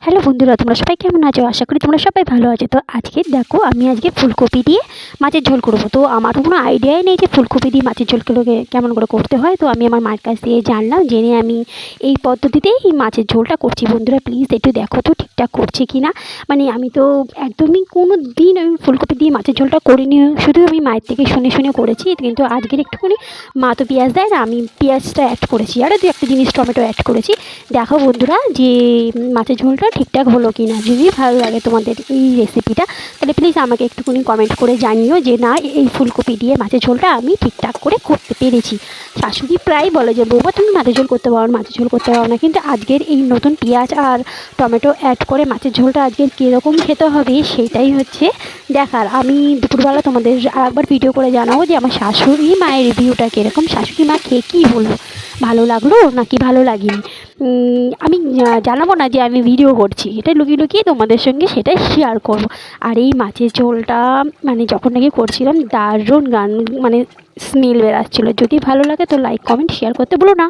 Hello বন্ধুরা, তোমরা সবাই কেমন আছো? আশা করি তোমরা সবাই ভালো আছো। তো আজকে দেখো, আমি আজকে ফুলকপি দিয়ে মাছের ঝোল করবো। তো আমার কোনো আইডিয়াই নেই যে ফুলকপি দিয়ে মাছের ঝোলগুলোকে কেমন করে করতে হয়। তো আমি আমার মায়ের কাছ দিয়ে জানলাম, জেনে আমি এই পদ্ধতিতেই এই মাছের ঝোলটা করছি। বন্ধুরা প্লিজ একটু দেখো তো ঠিকঠাক করছে কি না। মানে আমি তো একদমই কোনো দিন আমি ফুলকপি দিয়ে মাছের ঝোলটা করিনি, শুধু আমি মায়ের থেকে শুনে শুনে করেছি। কিন্তু আজকের একটুখানি মা তো পেঁয়াজ দেয় না, আমি পেঁয়াজটা অ্যাড করেছি, আর দু একটা জিনিস টমেটো অ্যাড করেছি। দেখো বন্ধুরা যে মাছের ঝোলটা ঠিকঠাক হলো কি না। যদি ভালো লাগে তোমাদের এই রেসিপিটা, তাহলে প্লিজ আমাকে একটুখানি কমেন্ট করে জানিও যে না, এই ফুলকপি দিয়ে মাছের ঝোলটা আমি ঠিকঠাক করে করতে পেরেছি। শাশুড়ি প্রায় বলে যে বৌমা তুমি মাছের ঝোল করতে পারো, মাছের ঝোল করতে পারো না, কিন্তু আজকের এই নতুন পেঁয়াজ আর টমেটো অ্যাড করে মাছের ঝোলটা আজকের কীরকম খেতে হবে সেটাই হচ্ছে দেখার। আমি দুপুরবেলা তোমাদের আর একবার ভিডিও করে জানাবো যে আমার শাশুড়ি মায়ের রিভিউটা কীরকম, শাশুড়ি মা খেয়ে কী বললো, ভালো লাগলো নাকি ভালো লাগেনি। আমি জানাবো না যে আমি ভিডিও করছি, এটা লুকিয়ে লুকিয়ে তোমাদের সঙ্গে সেটাই শেয়ার করব। আর এই মাছের ঝোলটা মানে যখন নাকি করছিলাম দারুণ গান মানে স্মেল বেরাচ্ছিলো। যদি ভালো লাগে তো লাইক কমেন্ট শেয়ার করতে ভুলো না।